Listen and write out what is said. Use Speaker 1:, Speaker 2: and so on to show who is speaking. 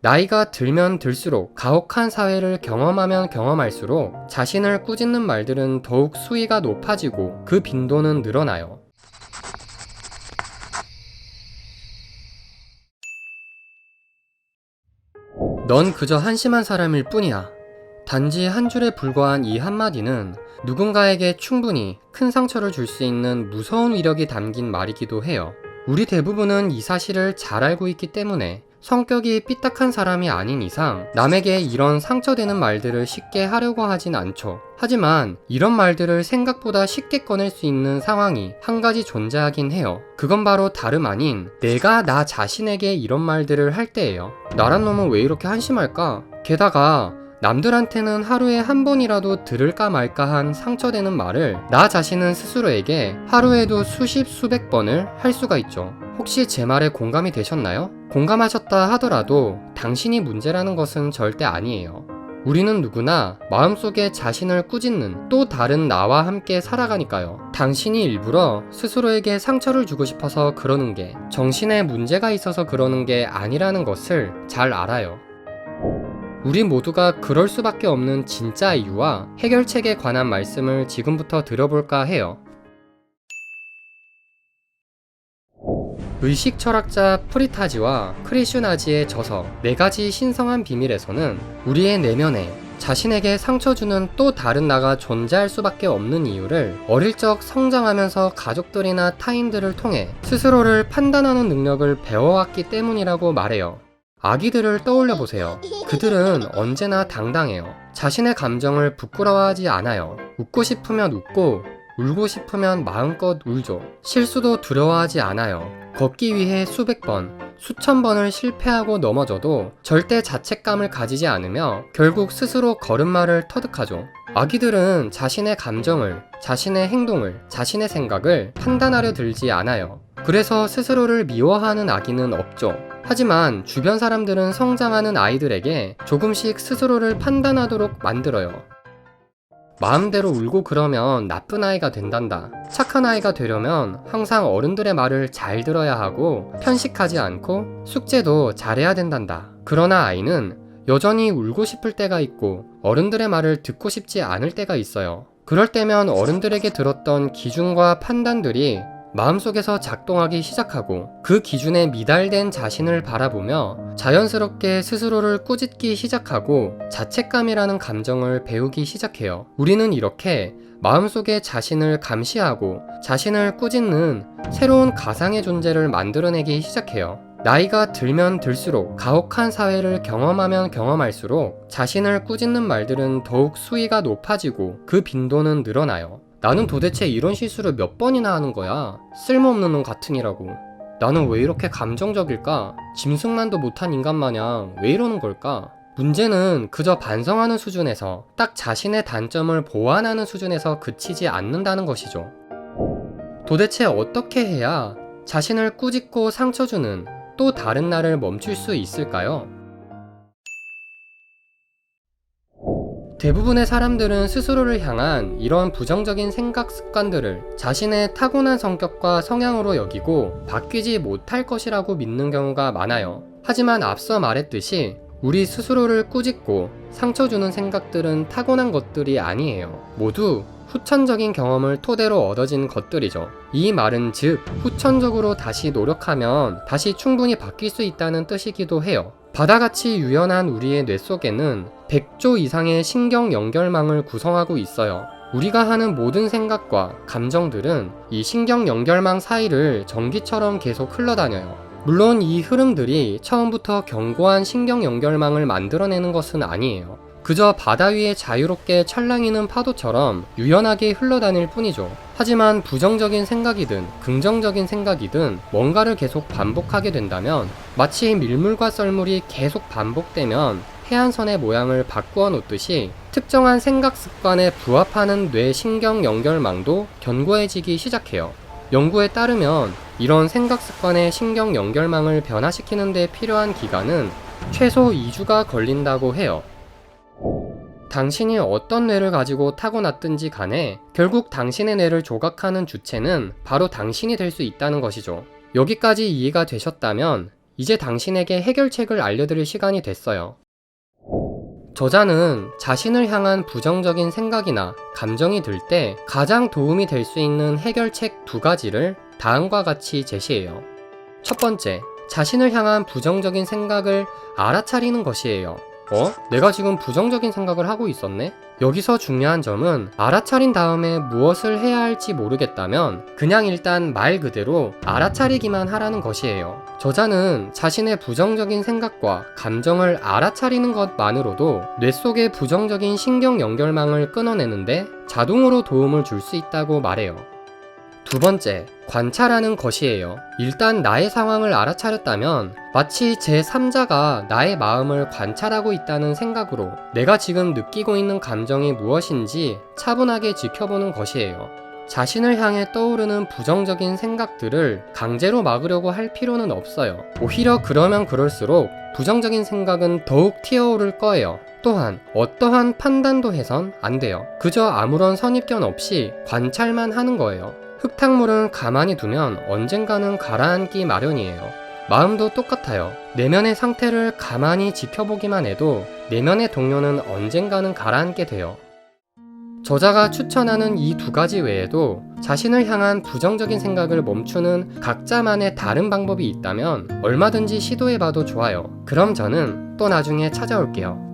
Speaker 1: 나이가 들면 들수록 가혹한 사회를 경험하면 경험할수록 자신을 꾸짖는 말들은 더욱 수위가 높아지고 그 빈도는 늘어나요. 넌 그저 한심한 사람일 뿐이야. 단지 한 줄에 불과한 이 한마디는 누군가에게 충분히 큰 상처를 줄 수 있는 무서운 위력이 담긴 말이기도 해요. 우리 대부분은 이 사실을 잘 알고 있기 때문에 성격이 삐딱한 사람이 아닌 이상 남에게 이런 상처되는 말들을 쉽게 하려고 하진 않죠. 하지만 이런 말들을 생각보다 쉽게 꺼낼 수 있는 상황이 한 가지 존재하긴 해요. 그건 바로 다름 아닌 내가 나 자신에게 이런 말들을 할 때예요. 나란 놈은 왜 이렇게 한심할까? 게다가 남들한테는 하루에 한 번이라도 들을까 말까 한 상처되는 말을 나 자신은 스스로에게 하루에도 수십 수백 번을 할 수가 있죠. 혹시 제 말에 공감이 되셨나요? 공감하셨다 하더라도 당신이 문제라는 것은 절대 아니에요. 우리는 누구나 마음속에 자신을 꾸짖는 또 다른 나와 함께 살아가니까요. 당신이 일부러 스스로에게 상처를 주고 싶어서 그러는 게 정신에 문제가 있어서 그러는 게 아니라는 것을 잘 알아요. 우리 모두가 그럴 수밖에 없는 진짜 이유와 해결책에 관한 말씀을 지금부터 들어볼까 해요. 의식 철학자 프리타지와 크리슈나지의 저서 4가지 신성한 비밀에서는 우리의 내면에 자신에게 상처 주는 또 다른 나가 존재할 수밖에 없는 이유를 어릴 적 성장하면서 가족들이나 타인들을 통해 스스로를 판단하는 능력을 배워왔기 때문이라고 말해요. 아기들을 떠올려 보세요. 그들은 언제나 당당해요. 자신의 감정을 부끄러워하지 않아요. 웃고 싶으면 웃고 울고 싶으면 마음껏 울죠. 실수도 두려워하지 않아요. 걷기 위해 수백 번, 수천 번을 실패하고 넘어져도 절대 자책감을 가지지 않으며 결국 스스로 걸음마를 터득하죠. 아기들은 자신의 감정을, 자신의 행동을, 자신의 생각을 판단하려 들지 않아요. 그래서 스스로를 미워하는 아기는 없죠. 하지만 주변 사람들은 성장하는 아이들에게 조금씩 스스로를 판단하도록 만들어요. 마음대로 울고 그러면 나쁜 아이가 된단다. 착한 아이가 되려면 항상 어른들의 말을 잘 들어야 하고 편식하지 않고 숙제도 잘해야 된단다. 그러나 아이는 여전히 울고 싶을 때가 있고 어른들의 말을 듣고 싶지 않을 때가 있어요. 그럴 때면 어른들에게 들었던 기준과 판단들이 마음속에서 작동하기 시작하고 그 기준에 미달된 자신을 바라보며 자연스럽게 스스로를 꾸짖기 시작하고 자책감이라는 감정을 배우기 시작해요. 우리는 이렇게 마음속에 자신을 감시하고 자신을 꾸짖는 새로운 가상의 존재를 만들어내기 시작해요. 나이가 들면 들수록 가혹한 사회를 경험하면 경험할수록 자신을 꾸짖는 말들은 더욱 수위가 높아지고 그 빈도는 늘어나요. 나는 도대체 이런 실수를 몇 번이나 하는 거야? 쓸모없는 놈 같으니라고. 나는 왜 이렇게 감정적일까? 짐승만도 못한 인간 마냥 왜 이러는 걸까? 문제는 그저 반성하는 수준에서 딱 자신의 단점을 보완하는 수준에서 그치지 않는다는 것이죠. 도대체 어떻게 해야 자신을 꾸짖고 상처 주는 또 다른 나를 멈출 수 있을까요? 대부분의 사람들은 스스로를 향한 이런 부정적인 생각 습관들을 자신의 타고난 성격과 성향으로 여기고 바뀌지 못할 것이라고 믿는 경우가 많아요. 하지만 앞서 말했듯이 우리 스스로를 꾸짖고 상처 주는 생각들은 타고난 것들이 아니에요. 모두 후천적인 경험을 토대로 얻어진 것들이죠. 이 말은 즉 후천적으로 다시 노력하면 다시 충분히 바뀔 수 있다는 뜻이기도 해요. 바다같이 유연한 우리의 뇌 속에는 100조 이상의 신경 연결망을 구성하고 있어요. 우리가 하는 모든 생각과 감정들은 이 신경 연결망 사이를 전기처럼 계속 흘러다녀요. 물론 이 흐름들이 처음부터 견고한 신경 연결망을 만들어내는 것은 아니에요. 그저 바다 위에 자유롭게 철랑이는 파도처럼 유연하게 흘러다닐 뿐이죠. 하지만 부정적인 생각이든 긍정적인 생각이든 뭔가를 계속 반복하게 된다면 마치 밀물과 썰물이 계속 반복되면 해안선의 모양을 바꾸어 놓듯이 특정한 생각 습관에 부합하는 뇌 신경 연결망도 견고해지기 시작해요. 연구에 따르면 이런 생각 습관의 신경 연결망을 변화시키는 데 필요한 기간은 최소 2주가 걸린다고 해요. 당신이 어떤 뇌를 가지고 타고났든지 간에 결국 당신의 뇌를 조각하는 주체는 바로 당신이 될 수 있다는 것이죠. 여기까지 이해가 되셨다면 이제 당신에게 해결책을 알려드릴 시간이 됐어요. 저자는 자신을 향한 부정적인 생각이나 감정이 들 때 가장 도움이 될 수 있는 해결책 2가지를 다음과 같이 제시해요. 첫 번째, 자신을 향한 부정적인 생각을 알아차리는 것이에요. 내가 지금 부정적인 생각을 하고 있었네? 여기서 중요한 점은 알아차린 다음에 무엇을 해야 할지 모르겠다면 그냥 일단 말 그대로 알아차리기만 하라는 것이에요. 저자는 자신의 부정적인 생각과 감정을 알아차리는 것만으로도 뇌 속의 부정적인 신경 연결망을 끊어내는데 자동으로 도움을 줄 수 있다고 말해요. 두 번째, 관찰하는 것이에요. 일단 나의 상황을 알아차렸다면 마치 제3자가 나의 마음을 관찰하고 있다는 생각으로 내가 지금 느끼고 있는 감정이 무엇인지 차분하게 지켜보는 것이에요. 자신을 향해 떠오르는 부정적인 생각들을 강제로 막으려고 할 필요는 없어요. 오히려 그러면 그럴수록 부정적인 생각은 더욱 튀어오를 거예요. 또한 어떠한 판단도 해선 안 돼요. 그저 아무런 선입견 없이 관찰만 하는 거예요. 흙탕물은 가만히 두면 언젠가는 가라앉기 마련이에요. 마음도 똑같아요. 내면의 상태를 가만히 지켜보기만 해도 내면의 동요는 언젠가는 가라앉게 돼요. 저자가 추천하는 이 2가지 외에도 자신을 향한 부정적인 생각을 멈추는 각자만의 다른 방법이 있다면 얼마든지 시도해봐도 좋아요. 그럼 저는 또 나중에 찾아올게요.